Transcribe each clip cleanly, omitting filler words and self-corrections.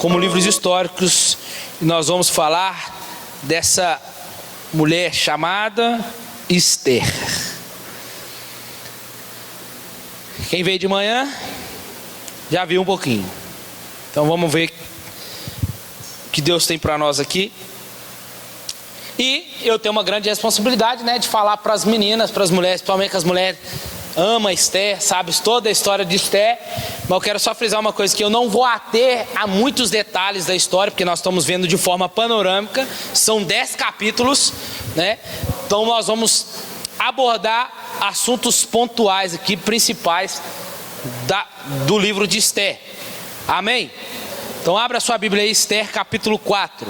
como livros históricos, e nós vamos falar dessa mulher chamada Esther. Quem veio de manhã já viu um pouquinho. Então vamos ver o que Deus tem para nós aqui. E eu tenho uma grande responsabilidade, né, de falar para as meninas, para as mulheres, principalmente que as mulheres amam Esther, sabe toda a história de Esther. Mas eu quero só frisar uma coisa, que eu não vou ater a muitos detalhes da história, porque nós estamos vendo de forma panorâmica. São 10 capítulos, né? Então nós vamos abordar assuntos pontuais aqui, principais do livro de Esther. Amém? Então abra sua Bíblia aí, Esther capítulo 4.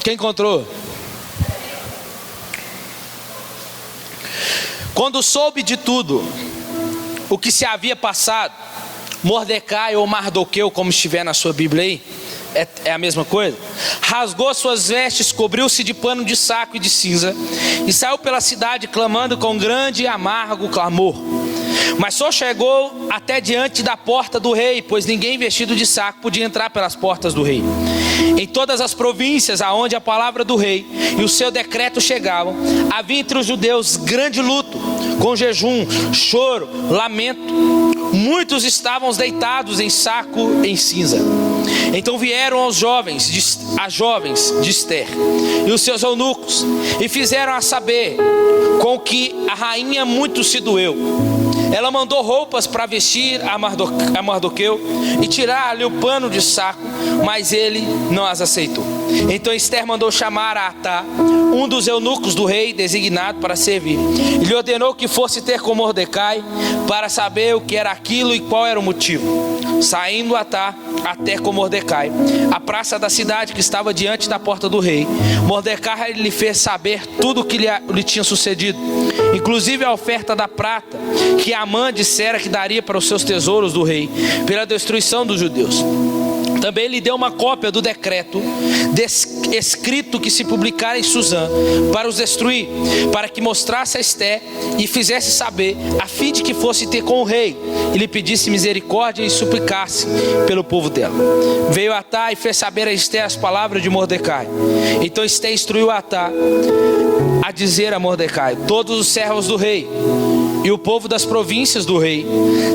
Quem encontrou? Quando soube de tudo o que se havia passado, Mordecai ou Mardoqueu, como estiver na sua Bíblia aí, é a mesma coisa, rasgou suas vestes, cobriu-se de pano de saco e de cinza, e saiu pela cidade clamando com grande e amargo clamor. Mas só chegou até diante da porta do rei, pois ninguém vestido de saco podia entrar pelas portas do rei. Em todas as províncias aonde a palavra do rei e o seu decreto chegavam, havia entre os judeus grande luto, com jejum, choro, lamento. Muitos estavam deitados em saco em cinza. Então vieram as jovens de Esther e os seus eunucos, e fizeram a saber com que a rainha muito se doeu. Ela mandou roupas para vestir a Mardoqueu e tirar-lhe o pano de saco, mas ele não as aceitou. Então Esther mandou chamar a Atá, um dos eunucos do rei designado para servir, e lhe ordenou que fosse ter com Mordecai para saber o que era aquilo e qual era o motivo. Saindo Atá até com Mordecai, a praça da cidade que estava diante da porta do rei, Mordecai lhe fez saber tudo o que lhe tinha sucedido, inclusive a oferta da prata que Amã dissera que daria para os seus tesouros do rei, pela destruição dos judeus. Também lhe deu uma cópia do decreto escrito que se publicara em Suzã para os destruir, para que mostrasse a Esther e fizesse saber, a fim de que fosse ter com o rei e lhe pedisse misericórdia e suplicasse pelo povo dela. Veio Atá e fez saber a Esther as palavras de Mordecai. Então Esther instruiu Atá a dizer a Mordecai: todos os servos do rei e o povo das províncias do rei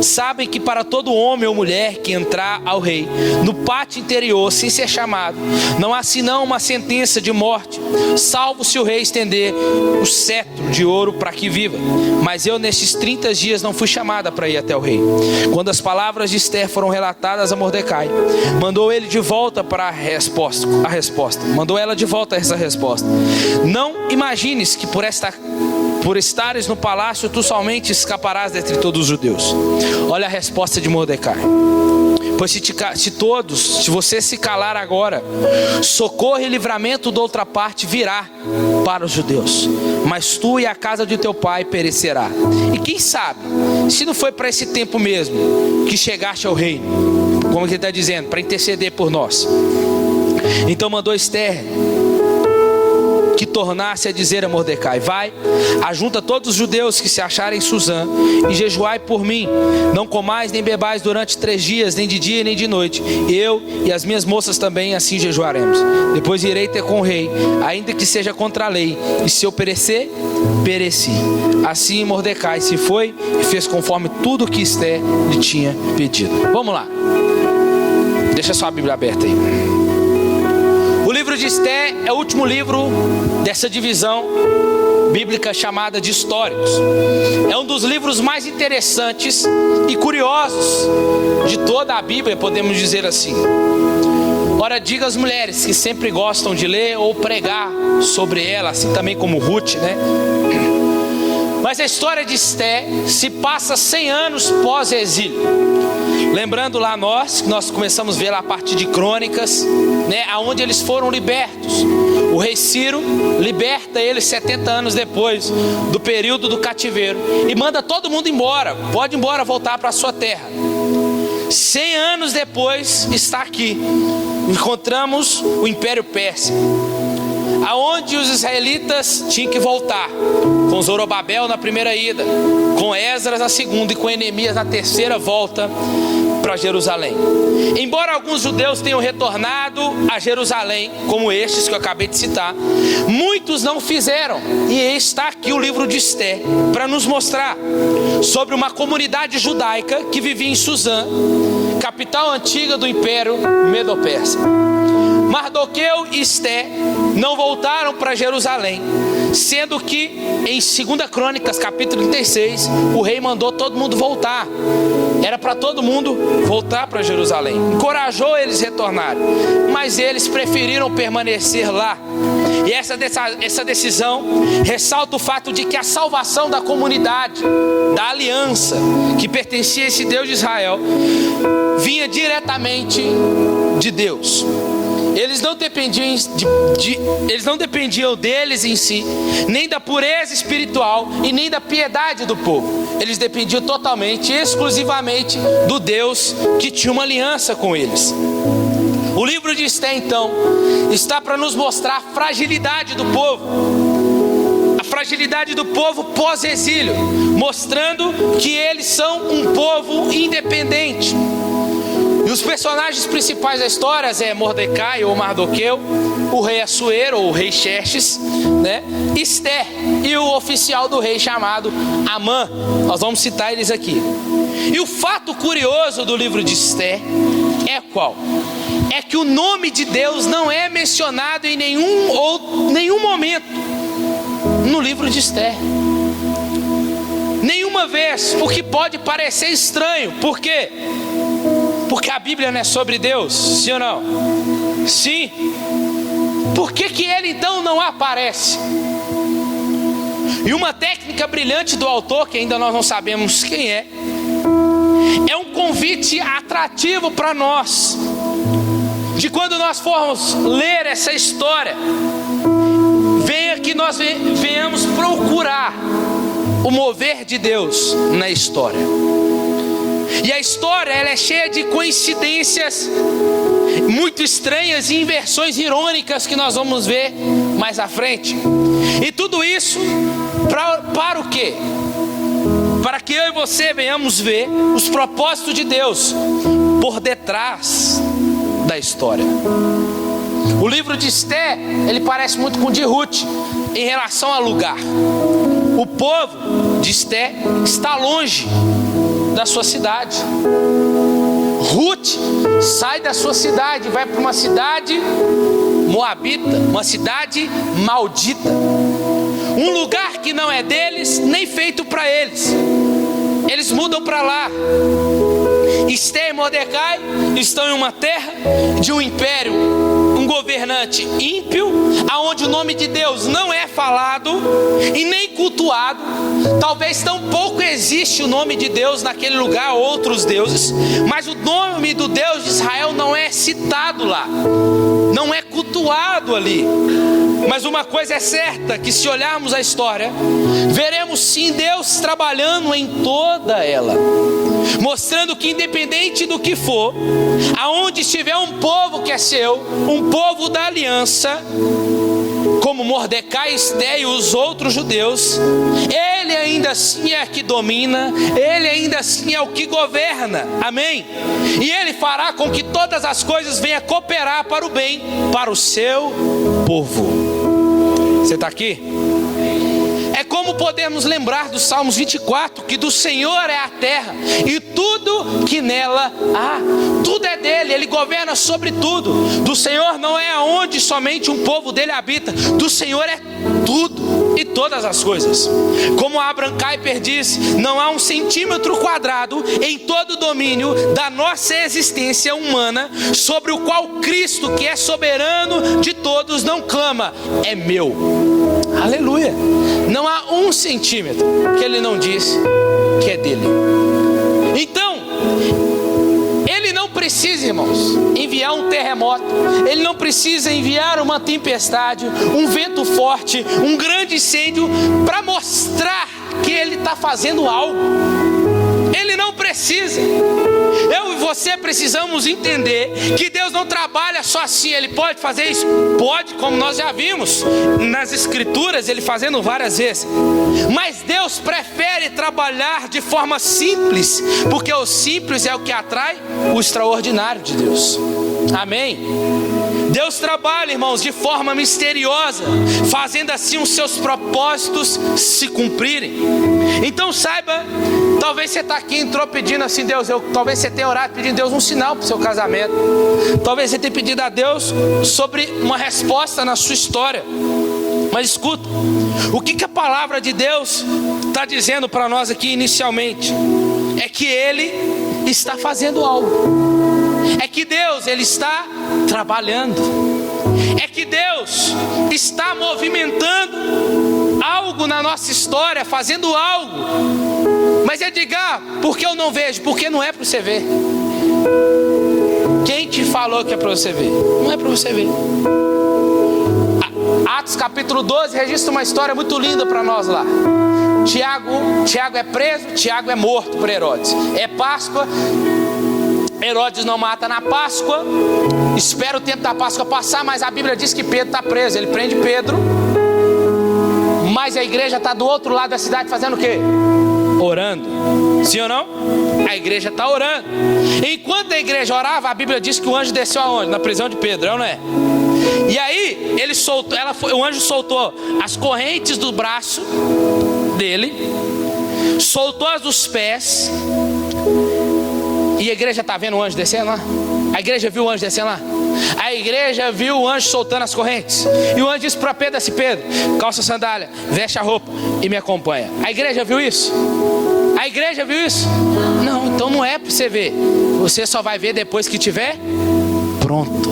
sabem que para todo homem ou mulher que entrar ao rei no pátio interior sem ser chamado, não há senão uma sentença de morte, salvo se o rei estender o cetro de ouro para que viva. Mas eu nestes 30 dias não fui chamada para ir até o rei. Quando as palavras de Esther foram relatadas a Mordecai, mandou ele de volta para a resposta. Mandou ela de volta essa resposta: não imagines que por estares no palácio, tu somente escaparás dentre todos os judeus. Olha a resposta de Mordecai: pois se você se calar agora, socorro e livramento de outra parte virá para os judeus, mas tu e a casa de teu pai perecerá. E quem sabe, se não foi para esse tempo mesmo que chegaste ao reino, como ele está dizendo, para interceder por nós. Então mandou Esther que tornasse a dizer a Mordecai: vai, ajunta todos os judeus que se acharem em Suzã e jejuai por mim. Não comais nem bebais durante 3 dias, nem de dia nem de noite. Eu e as minhas moças também assim jejuaremos. Depois irei ter com o rei, ainda que seja contra a lei, e se eu perecer, pereci. Assim Mordecai se foi e fez conforme tudo que Esther lhe tinha pedido. Vamos lá, deixa sua Bíblia aberta aí. O livro de Esther é o último livro dessa divisão bíblica chamada de históricos. É um dos livros mais interessantes e curiosos de toda a Bíblia, podemos dizer assim. Ora, diga às mulheres que sempre gostam de ler ou pregar sobre ela, assim também como Ruth, né? Mas a história de Esther se passa 100 anos pós-exílio. Lembrando lá nós começamos a ver lá a partir de Crônicas, né, aonde eles foram libertos. O rei Ciro liberta eles 70 anos depois do período do cativeiro e manda todo mundo embora. Pode ir embora, voltar para a sua terra. 100 anos depois está aqui. Encontramos o Império Persa. aonde os israelitas tinham que voltar, com Zorobabel na primeira ida, com Esdras na segunda e com Neemias na terceira volta para Jerusalém. Embora alguns judeus tenham retornado a Jerusalém, como estes que eu acabei de citar, muitos não fizeram. E está aqui o livro de Esté para nos mostrar sobre uma comunidade judaica que vivia em Suzã, capital antiga do Império Medo-Persa. Mardoqueu e Esté não voltaram para Jerusalém, sendo que em 2 Crônicas capítulo 36 o rei mandou todo mundo voltar. Era para todo mundo voltar para Jerusalém. Encorajou eles a retornarem, mas eles preferiram permanecer lá. E essa decisão ressalta o fato de que a salvação da comunidade, da aliança que pertencia a esse Deus de Israel, vinha diretamente de Deus. Eles não dependiam deles em si, nem da pureza espiritual e nem da piedade do povo. Eles dependiam totalmente, exclusivamente do Deus que tinha uma aliança com eles. O livro de Esté, então, está para nos mostrar a fragilidade do povo. A fragilidade do povo pós-exílio, mostrando que eles são um povo independente. E os personagens principais da história é Mordecai ou Mardoqueu, o rei Assuero ou o rei Xerxes, né? Esté e o oficial do rei chamado Amã. Nós vamos citar eles aqui. E o fato curioso do livro de Esté é qual? É que o nome de Deus não é mencionado em nenhum momento no livro de Esté. Nenhuma vez, o que pode parecer estranho. Por quê? Porque a Bíblia não é sobre Deus, sim ou não? Sim. Por que ele então não aparece? E uma técnica brilhante do autor, que ainda nós não sabemos quem é um convite atrativo para nós, de quando nós formos ler essa história, venha que nós venhamos procurar o mover de Deus na história. E a história, ela é cheia de coincidências muito estranhas e inversões irônicas que nós vamos ver mais à frente. E tudo isso para o quê? Para que eu e você venhamos ver os propósitos de Deus por detrás da história. O livro de Esté, ele parece muito com o de Ruth em relação ao lugar. O povo de Esté está longe da sua cidade. Ruth sai da sua cidade, vai para uma cidade moabita, uma cidade maldita, um lugar que não é deles, nem feito para eles. Eles mudam para lá. Esté e Mordecai estão em uma terra de um império, um governante ímpio, aonde o nome de Deus não é falado e nem cultuado. Talvez tão pouco existe o nome de Deus naquele lugar, outros deuses, mas o nome do Deus de Israel não é citado lá, não é cultuado ali. Mas uma coisa é certa, que se olharmos a história, veremos sim Deus trabalhando em toda ela, mostrando que independente do que for, aonde estiver um povo que é seu, um povo da aliança, como Mordecai, Esté e os outros judeus, ele ainda assim é que domina, ele ainda assim é o que governa, amém? E ele fará com que todas as coisas venham cooperar para o bem, para o seu povo. Você está aqui? É como podemos lembrar do Salmos 24, que do Senhor é a terra e tudo que nela há. Tudo é dele, ele governa sobre tudo. Do Senhor não é aonde somente um povo dele habita, do Senhor é tudo e todas as coisas. Como Abraham Kuyper diz, não há 1 centímetro quadrado em todo o domínio da nossa existência humana sobre o qual Cristo, que é soberano de todos, não clama, é meu. Aleluia. Não há 1 centímetro que ele não diz que é dele. Então, ele não precisa, irmãos, enviar um terremoto, ele não precisa enviar uma tempestade, um vento forte, um grande incêndio para mostrar que ele está fazendo algo. Ele não precisa. Eu você precisamos entender que Deus não trabalha só assim. Ele pode fazer isso? Pode, como nós já vimos nas escrituras, Ele fazendo várias vezes. Mas Deus prefere trabalhar de forma simples, porque o simples é o que atrai o extraordinário de Deus. Amém? Deus trabalha, irmãos, de forma misteriosa, fazendo assim os seus propósitos se cumprirem. Então saiba, talvez você está aqui, entrou pedindo assim, Deus, talvez você tenha orado pedindo a Deus um sinal para o seu casamento. Talvez você tenha pedido a Deus sobre uma resposta na sua história. Mas escuta, o que a palavra de Deus está dizendo para nós aqui inicialmente? É que Ele está fazendo algo. É que Deus, Ele está trabalhando. É que Deus está movimentando algo na nossa história, fazendo algo. Mas Edgar, por que eu não vejo? Porque não é para você ver. Quem te falou que é para você ver? Não é para você ver. Atos capítulo 12 registra uma história muito linda para nós lá. Tiago é preso, Tiago é morto por Herodes. É Páscoa. Herodes não mata na Páscoa, espera o tempo da Páscoa passar, mas a Bíblia diz que Pedro está preso. Ele prende Pedro, mas a igreja está do outro lado da cidade fazendo o quê? Orando. Sim ou não? A igreja está orando. Enquanto a igreja orava, a Bíblia diz que o anjo desceu aonde? Na prisão de Pedro, não é? E aí ele soltou, o anjo soltou as correntes do braço dele, soltou as dos pés. E a igreja está vendo o anjo descendo lá? A igreja viu o anjo descendo lá? A igreja viu o anjo soltando as correntes. E o anjo disse para Pedro assim: Pedro, calça a sandália, veste a roupa e me acompanha. A igreja viu isso? A igreja viu isso? Não, então não é para você ver. Você só vai ver depois que tiver pronto.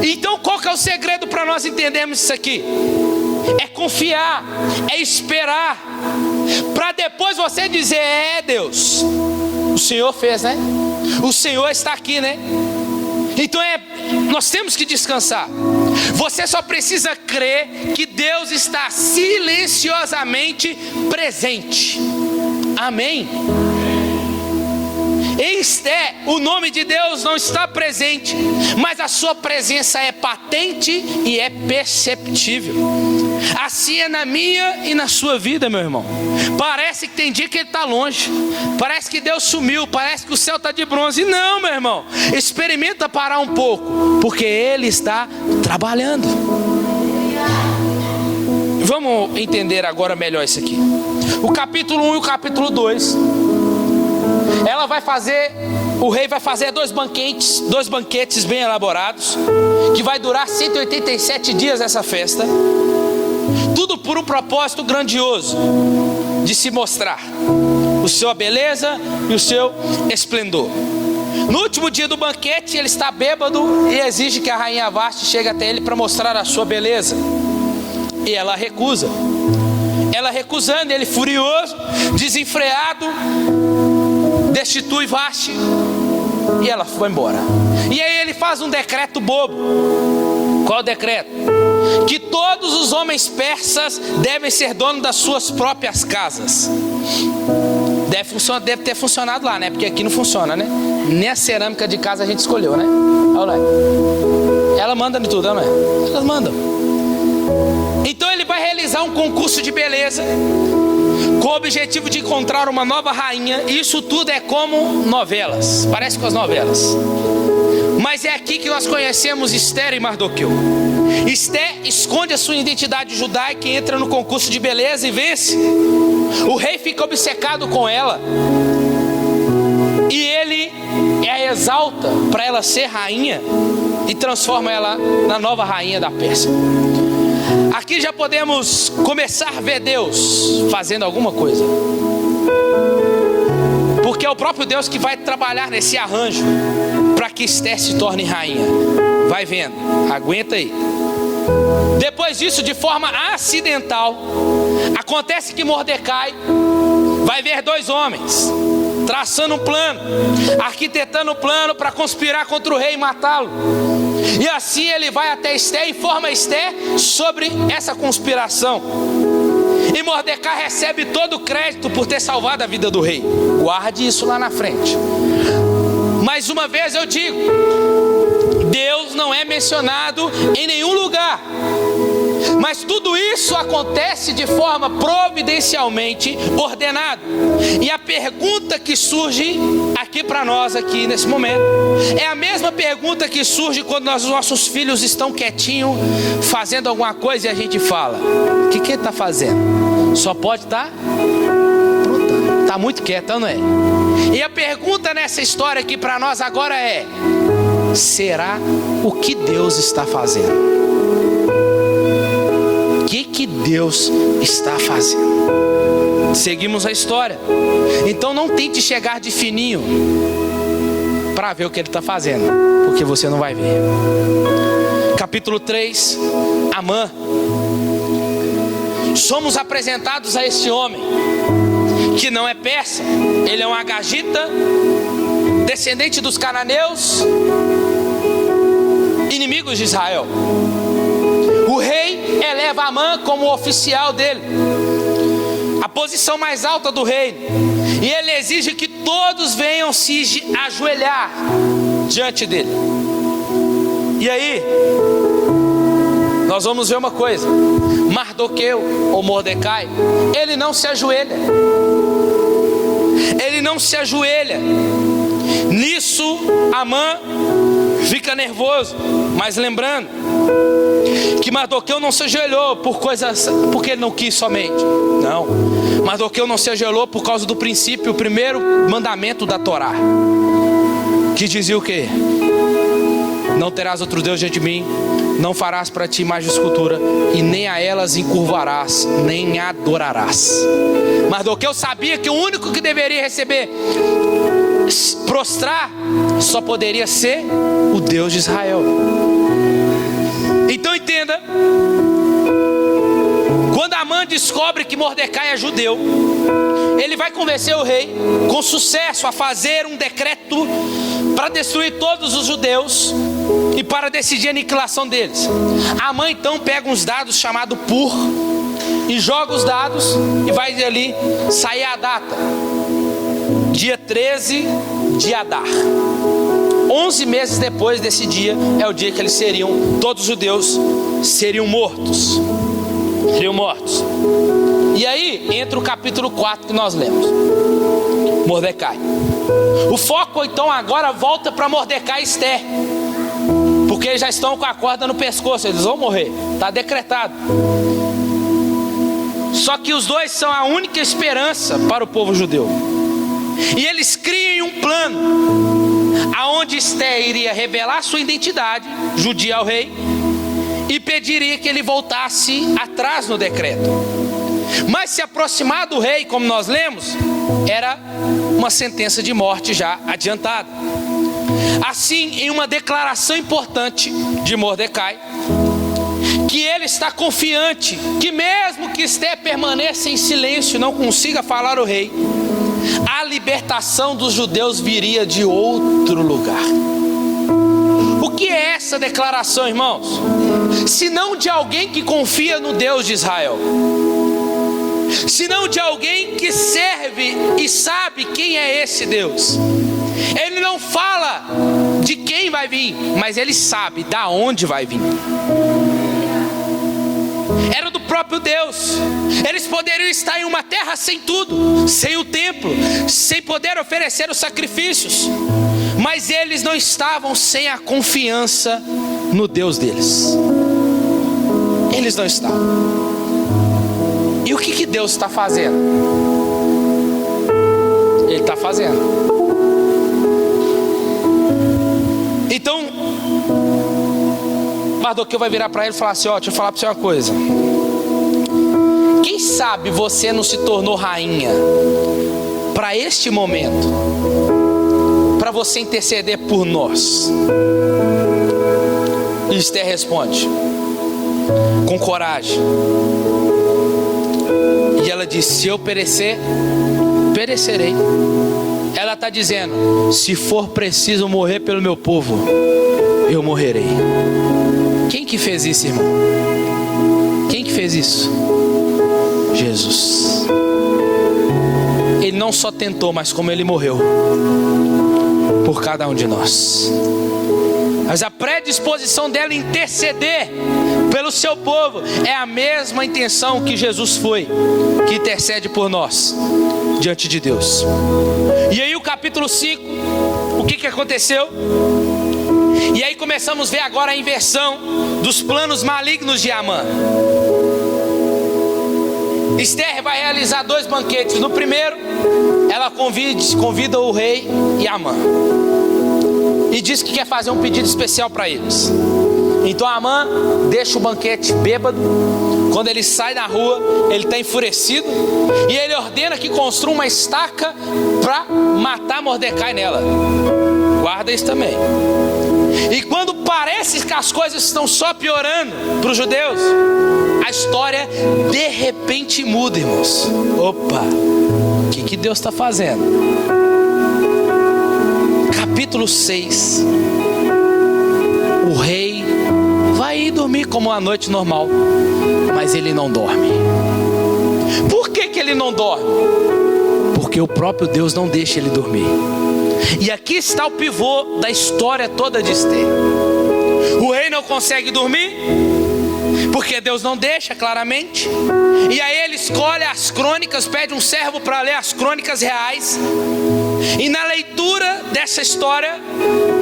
Então qual que é o segredo para nós entendermos isso aqui? É confiar, é esperar, para depois você dizer: é Deus, o Senhor fez, né? O Senhor está aqui, né? Então nós temos que descansar. Você só precisa crer que Deus está silenciosamente presente. Amém? Esté, o nome de Deus não está presente, mas a sua presença é patente e é perceptível. Assim é na minha e na sua vida, meu irmão. Parece que tem dia que Ele está longe, parece que Deus sumiu, parece que o céu está de bronze. Não, meu irmão, experimenta parar um pouco, porque Ele está trabalhando. Vamos entender agora melhor isso aqui. O capítulo 1 e o capítulo 2. O rei vai fazer dois banquetes bem elaborados, que vai durar 187 dias essa festa. Tudo por um propósito grandioso, de se mostrar a sua beleza e o seu esplendor. No último dia do banquete, ele está bêbado e exige que a rainha Vasti chegue até ele para mostrar a sua beleza. E ela recusa. Ela recusando, ele furioso, desenfreado, destitui Vasti e ela foi embora. E aí ele faz um decreto bobo. Qual o decreto? Que todos os homens persas devem ser donos das suas próprias casas. Deve ter funcionado lá, né? Porque aqui não funciona, né? Nem a cerâmica de casa a gente escolheu, né? Olha lá. Ela manda de tudo, não é? Elas mandam. Então ele vai realizar um concurso de beleza, com o objetivo de encontrar uma nova rainha. Isso tudo é como novelas, parece com as novelas. Mas é aqui que nós conhecemos Esther e Mardoqueu. Esther esconde a sua identidade judaica e entra no concurso de beleza e vence. O rei fica obcecado com ela e ele a exalta para ela ser rainha e transforma ela na nova rainha da Pérsia. Aqui já podemos começar a ver Deus fazendo alguma coisa, porque é o próprio Deus que vai trabalhar nesse arranjo para que Esther se torne rainha. Vai vendo, aguenta aí. Depois disso, de forma acidental, acontece que Mordecai vai ver dois homens traçando um plano, arquitetando um plano para conspirar contra o rei e matá-lo. E assim ele vai até Esther e informa Esther sobre essa conspiração. E Mordecai recebe todo o crédito por ter salvado a vida do rei. Guarde isso lá na frente. Mais uma vez eu digo, Deus não é mencionado em nenhum lugar, mas tudo isso acontece de forma providencialmente ordenada. E a pergunta que surge aqui para nós, aqui nesse momento, é a mesma pergunta que surge quando os nossos filhos estão quietinhos, fazendo alguma coisa, e a gente fala: o que ele está fazendo? Só pode estar tá muito quieto, não é? E a pergunta nessa história aqui para nós agora é: será o que Deus está fazendo? O que Deus está fazendo? Seguimos a história. Então não tente chegar de fininho para ver o que ele está fazendo, porque você não vai ver. Capítulo 3, Amã. Somos apresentados a esse homem, que não é persa, ele é um agagita, descendente dos cananeus, inimigos de Israel. O rei eleva Amã como oficial dele, a posição mais alta do reino, e ele exige que todos venham se ajoelhar diante dele. E aí, nós vamos ver uma coisa: Mardoqueu ou Mordecai, ele não se ajoelha. Ele não se ajoelha. Nisso, Amã fica nervoso. Mas lembrando que Mardoqueu não se ajoelhou porque ele não quis somente. Não. Mardoqueu não se ajoelhou por causa do princípio, o primeiro mandamento da Torá, que dizia o quê? Não terás outro Deus diante de mim, não farás para ti imagem de escultura, e nem a elas encurvarás, nem adorarás. Mardoqueu sabia que o único que deveria receber, prostrar, só poderia ser o Deus de Israel. Então entenda, quando Amã descobre que Mordecai é judeu, ele vai convencer o rei com sucesso a fazer um decreto para destruir todos os judeus e para decidir a aniquilação deles. Amã então pega uns dados chamados Pur e joga os dados, e vai ali sair a data, dia 13 de Adar. 11 meses depois desse dia é o dia que eles seriam, todos os judeus seriam mortos. E aí entra o capítulo 4 que nós lemos, Mordecai. O foco então agora volta para Mordecai e Esther, porque eles já estão com a corda no pescoço, eles vão morrer, está decretado. Só que os dois são a única esperança para o povo judeu. E eles criam um plano aonde Esther iria revelar sua identidade judia ao rei e pediria que ele voltasse atrás no decreto. Mas se aproximar do rei, como nós lemos, era uma sentença de morte já adiantada. Assim, em uma declaração importante de Mordecai, que ele está confiante que mesmo que Esther permaneça em silêncio e não consiga falar ao rei, a libertação dos judeus viria de outro lugar. O que é essa declaração, irmãos? Se não de alguém que confia no Deus de Israel, se não de alguém que serve e sabe quem é esse Deus. Ele não fala de quem vai vir, mas ele sabe da onde vai vir. Era do próprio Deus. Eles poderiam estar em uma terra sem tudo, sem o templo, sem poder oferecer os sacrifícios, mas eles não estavam sem a confiança no Deus deles. Eles não estavam. E o que Deus está fazendo? Ele está fazendo. Então Mardoqueu vai virar para ele e falar assim: ó, deixa eu falar para você uma coisa. Quem sabe você não se tornou rainha para este momento, para você interceder por nós? E Esther responde com coragem, e ela diz: se eu perecer, perecerei. Ela está dizendo: se for preciso morrer pelo meu povo, eu morrerei. Quem que fez isso, irmão? Quem que fez isso? Jesus. Ele não só tentou, mas como ele morreu por cada um de nós. Mas a predisposição dela em interceder pelo seu povo é a mesma intenção que Jesus foi, que intercede por nós diante de Deus. E aí o capítulo 5, o que aconteceu? E aí começamos a ver agora a inversão dos planos malignos de Amã. Esther vai realizar 2 banquetes. No primeiro, ela convida o rei e Amã, e diz que quer fazer um pedido especial para eles. Então Amã deixa o banquete bêbado. Quando ele sai na rua, ele está enfurecido, e ele ordena que construa uma estaca para matar Mordecai nela. Guarda isso também. E quando parece que as coisas estão só piorando para os judeus, a história de repente muda, irmãos. Opa, o que Deus está fazendo? Capítulo 6. O rei vai ir dormir como uma noite normal, mas ele não dorme. Por que ele não dorme? Porque o próprio Deus não deixa ele dormir. E aqui está o pivô da história toda de Esther. O rei não consegue dormir, porque Deus não deixa, claramente. E aí ele escolhe as crônicas, pede um servo para ler as crônicas reais. E na leitura dessa história,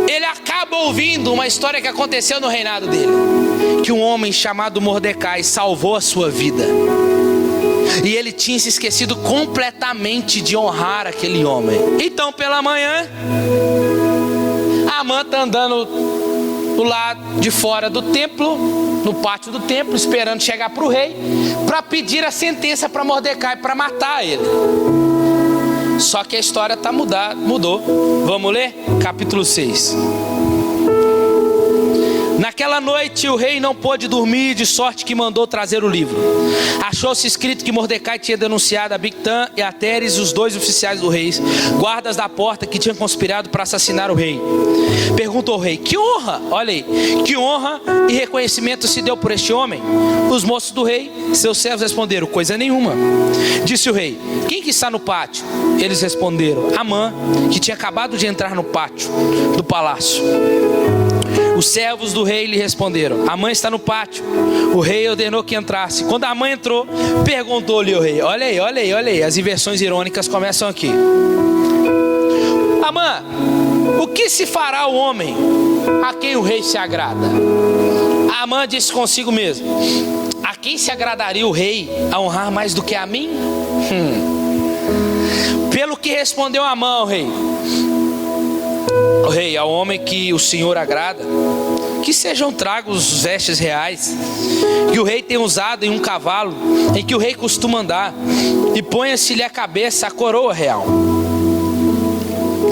ele acaba ouvindo uma história que aconteceu no reinado dele, que um homem chamado Mordecai salvou a sua vida. E ele tinha se esquecido completamente de honrar aquele homem. Então pela manhã, Amã está andando do lado de fora do templo, no pátio do templo, esperando chegar para o rei, para pedir a sentença para Mordecai, para matar ele. Só que a história mudou. Vamos ler? Capítulo 6. Naquela noite o rei não pôde dormir, de sorte que mandou trazer o livro. Achou-se escrito que Mordecai tinha denunciado a Bigtã e a Teres, os 2 oficiais do rei, guardas da porta, que tinham conspirado para assassinar o rei. Perguntou o rei: que honra, olha aí, que honra e reconhecimento se deu por este homem? Os moços do rei, seus servos, responderam: coisa nenhuma. Disse o rei: quem que está no pátio? Eles responderam: Amã, que tinha acabado de entrar no pátio do palácio. Os servos do rei lhe responderam: Amã está no pátio. O rei ordenou que entrasse. Quando Amã entrou, perguntou-lhe o rei. Olha aí, as inversões irônicas começam aqui. Amã, o que se fará o homem a quem o rei se agrada? Amã disse consigo mesmo: a quem se agradaria o rei a honrar mais do que a mim? Pelo que respondeu Amã ao rei: o rei, ao homem que o Senhor agrada, que sejam tragos os vestes reais que o rei tem usado em um cavalo em que o rei costuma andar, e ponha-se-lhe à cabeça a coroa real.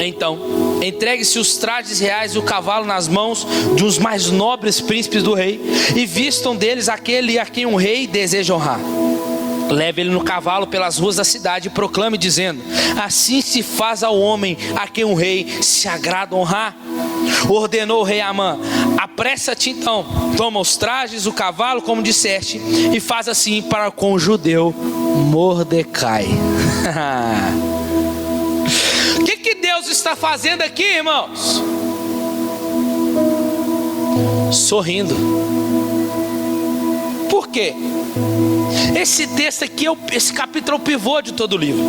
Então entregue-se os trajes reais e o cavalo nas mãos de uns mais nobres príncipes do rei, e vistam deles aquele a quem o rei deseja honrar. Leve ele no cavalo pelas ruas da cidade e proclame, dizendo: assim se faz ao homem a quem o rei se agrada honrar. Ordenou o rei a Amã: apressa-te então, toma os trajes, o cavalo, como disseste, e faz assim para com o judeu Mordecai. O que Deus está fazendo aqui, irmãos? Sorrindo. Por quê? Esse texto aqui, esse capítulo é o pivô de todo o livro,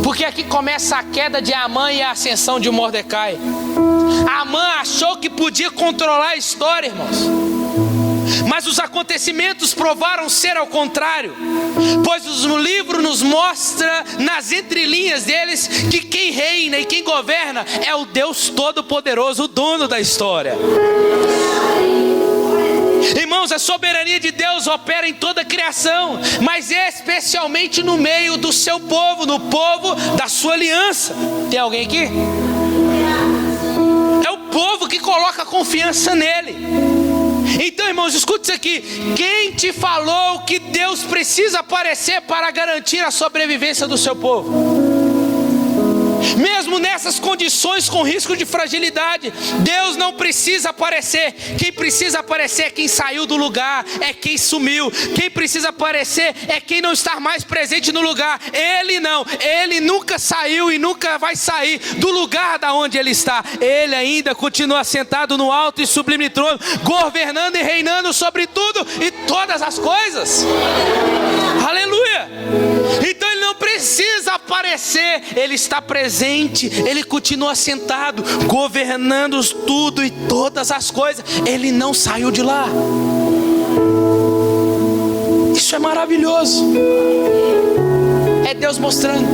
porque aqui começa a queda de Amã e a ascensão de Mordecai. Amã achou que podia controlar a história, irmãos, mas os acontecimentos provaram ser ao contrário, pois o livro nos mostra nas entrelinhas deles que quem reina e quem governa é o Deus Todo-Poderoso, o dono da história. Irmãos, a soberania de Deus opera em toda a criação, mas especialmente no meio do seu povo, no povo da sua aliança. Tem alguém aqui? É o povo que coloca confiança nele. Então, irmãos, escute isso aqui: quem te falou que Deus precisa aparecer para garantir a sobrevivência do seu povo? Mesmo mesmo nessas condições com risco de fragilidade, Deus não precisa aparecer. Quem precisa aparecer é quem saiu do lugar, é quem sumiu. Quem precisa aparecer é quem não está mais presente no lugar. Ele não, ele nunca saiu e nunca vai sair do lugar da onde ele está. Ele ainda continua sentado no alto e sublime trono, governando e reinando sobre tudo e todas as coisas. Aleluia! Então ele não precisa aparecer, ele está presente, ele continua sentado, governando tudo e todas as coisas. Ele não saiu de lá. Isso é maravilhoso. É Deus mostrando,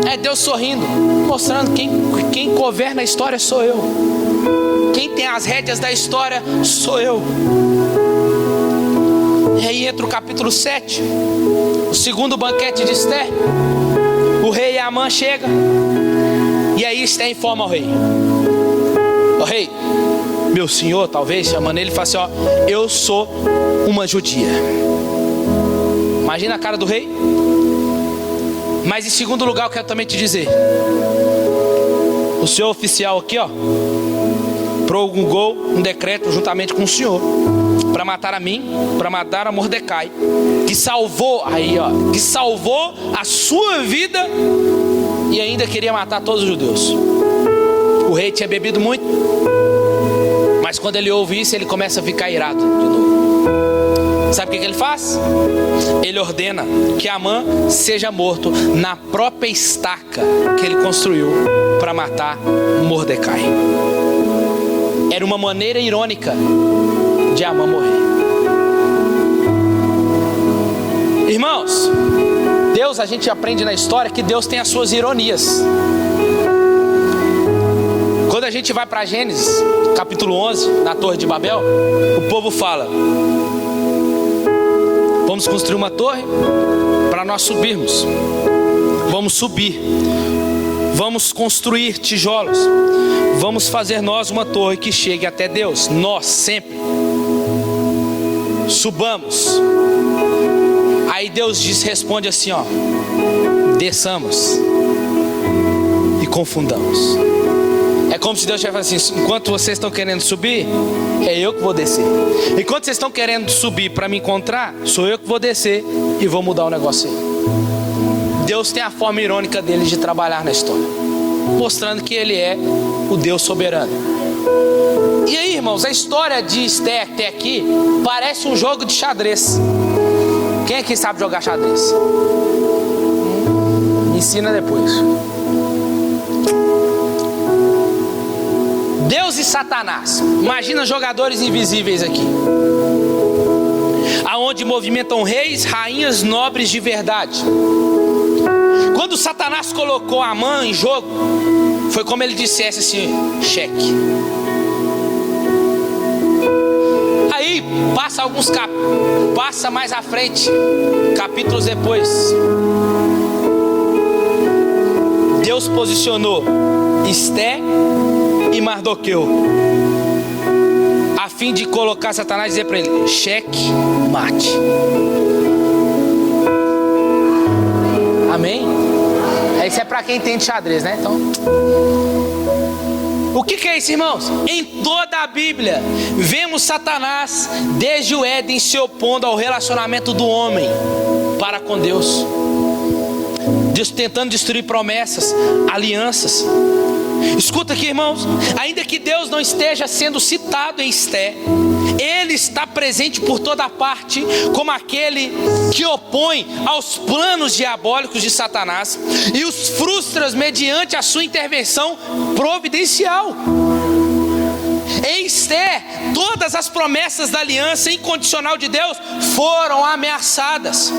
é Deus sorrindo, mostrando quem governa a história sou eu. Quem tem as rédeas da história sou eu. E aí entra o capítulo 7, o segundo banquete de Esther. O rei Amã chega, e aí Esther informa ao rei: ó rei, meu senhor, talvez chamando ele, fala assim: ó, eu sou uma judia. Imagina a cara do rei. Mas em segundo lugar, eu quero também te dizer: o senhor oficial aqui, ó, promulgou um decreto juntamente com o senhor para matar a mim, para matar a Mordecai, que salvou a sua vida e ainda queria matar todos os judeus. O rei tinha bebido muito, mas quando ele ouve isso, ele começa a ficar irado de novo. Sabe o que ele faz? Ele ordena que Amã seja morto na própria estaca que ele construiu para matar Mordecai. Era uma maneira irônica de Amã morrer. Irmãos, Deus, a gente aprende na história que Deus tem as suas ironias. Quando a gente vai para Gênesis, capítulo 11, na Torre de Babel, o povo fala: vamos construir uma torre para nós subirmos. Vamos subir. Vamos construir tijolos. Vamos fazer nós uma torre que chegue até Deus. Nós sempre subamos. Aí Deus responde assim, ó: desçamos e confundamos. É como se Deus tivesse assim: enquanto vocês estão querendo subir, é eu que vou descer. Enquanto vocês estão querendo subir para me encontrar, sou eu que vou descer e vou mudar o negócio aí. Deus tem a forma irônica dele de trabalhar na história, mostrando que ele é o Deus soberano. E aí, irmãos, a história de Esther até aqui parece um jogo de xadrez. Quem aqui sabe jogar xadrez? Me ensina depois. Deus e Satanás. Imagina jogadores invisíveis aqui, aonde movimentam reis, rainhas, nobres de verdade. Quando Satanás colocou Amã em jogo, foi como ele dissesse assim: cheque. Aí passa mais à frente, capítulos depois, Deus posicionou Esther e Mardoqueu, a fim de colocar Satanás e dizer para ele: cheque, mate. Amém? Isso é para quem entende xadrez, né? Então, o que é isso, irmãos? Em toda a Bíblia vemos Satanás desde o Éden se opondo ao relacionamento do homem para com Deus, tentando destruir promessas, alianças. Escuta aqui, irmãos, ainda que Deus não esteja sendo citado em Esther, Ele está presente por toda parte, como aquele que opõe aos planos diabólicos de Satanás e os frustra mediante a sua intervenção providencial. Em Esther, todas as promessas da aliança incondicional de Deus foram ameaçadas,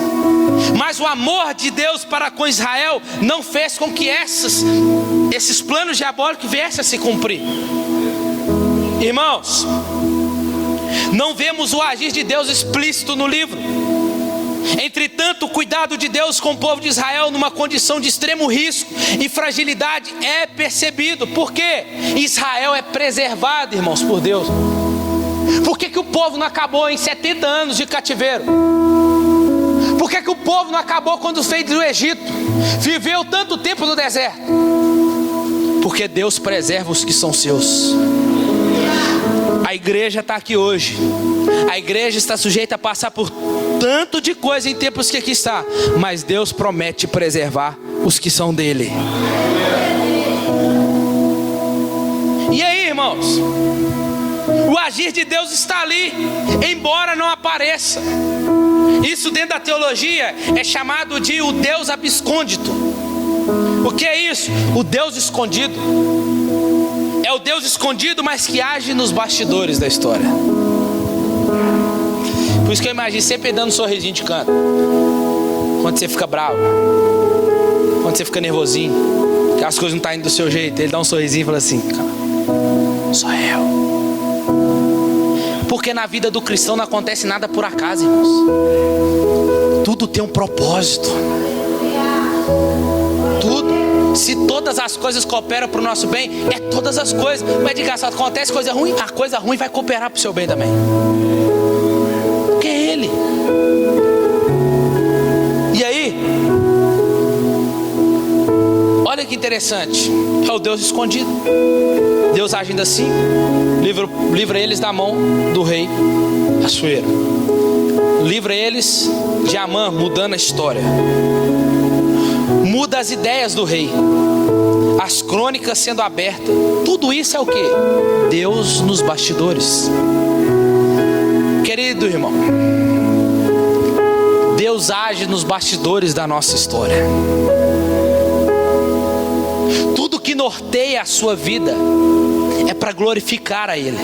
mas o amor de Deus para com Israel não fez com que esses planos diabólicos viessem a se cumprir. Irmãos, não vemos o agir de Deus explícito no livro. Entretanto, o cuidado de Deus com o povo de Israel numa condição de extremo risco e fragilidade é percebido. Por quê? Israel é preservado, irmãos, por Deus. Por que o povo não acabou em 70 anos de cativeiro? Por que o povo não acabou quando veio do Egito? Viveu tanto tempo no deserto? Porque Deus preserva os que são seus. A igreja está aqui hoje. A igreja está sujeita a passar por tanto de coisa em tempos que aqui está, mas Deus promete preservar os que são dele. E aí, irmãos, o agir de Deus está ali, embora não apareça. Isso dentro da teologia é chamado de o Deus abscôndito. O que é isso? O Deus escondido. É o Deus escondido, mas que age nos bastidores da história. Por isso que eu imagino sempre dando um sorrisinho de canto. Quando você fica bravo, quando você fica nervosinho, que as coisas não estão indo do seu jeito, ele dá um sorrisinho e fala assim: sou eu. Porque na vida do cristão não acontece nada por acaso, irmãos. Tudo tem um propósito. Tudo. Se todas as coisas cooperam para o nosso bem, é todas as coisas. Mas diga só, acontece coisa ruim, a coisa ruim vai cooperar para o seu bem também. Porque é Ele. E aí, olha que interessante. É o Deus escondido. Deus agindo assim, livra eles da mão do rei Assuero. Livra eles de Amã, mudando a história. Muda as ideias do rei. As crônicas sendo abertas. Tudo isso é o que? Deus nos bastidores. Querido irmão, Deus age nos bastidores da nossa história. Tudo que norteia a sua vida é para glorificar a Ele.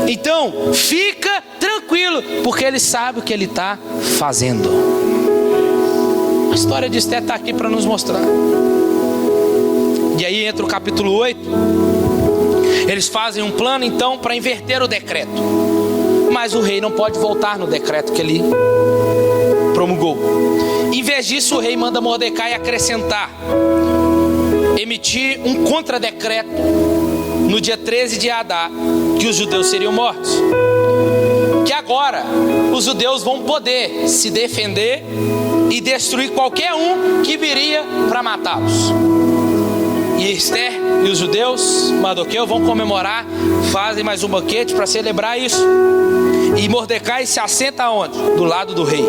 Então, fica tranquilo, porque Ele sabe o que Ele está fazendo. A história de Esther está aqui para nos mostrar. E aí entra o capítulo 8. Eles fazem um plano então para inverter o decreto. Mas o rei não pode voltar no decreto que ele promulgou. Em vez disso, o rei manda Mordecai acrescentar, emitir um contradecreto no dia 13 de Adar, que os judeus seriam mortos. Que agora os judeus vão poder se defender e destruir qualquer um que viria para matá-los. E Esther e os judeus, Mardoqueu, vão comemorar, fazem mais um banquete para celebrar isso. E Mordecai se assenta onde? Do lado do rei.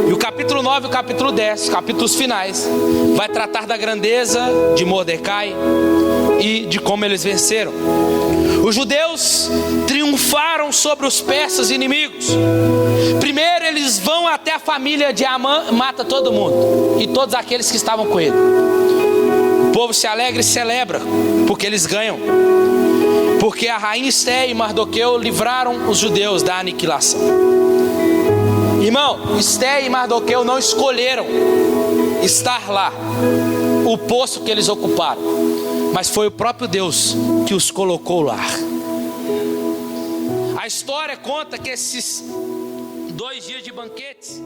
E o capítulo 9 e o capítulo 10, capítulos finais, vai tratar da grandeza de Mordecai e de como eles venceram. Os judeus triunfaram sobre os persas inimigos. Primeiro eles vão até a família de Amã, mata todo mundo e todos aqueles que estavam com ele. O povo se alegra e celebra, porque eles ganham. Porque a rainha Esther e Mardoqueu livraram os judeus da aniquilação. Irmão, Esther e Mardoqueu não escolheram estar lá, o posto que eles ocuparam, mas foi o próprio Deus que os colocou lá. A história conta que esses 2 dias de banquetes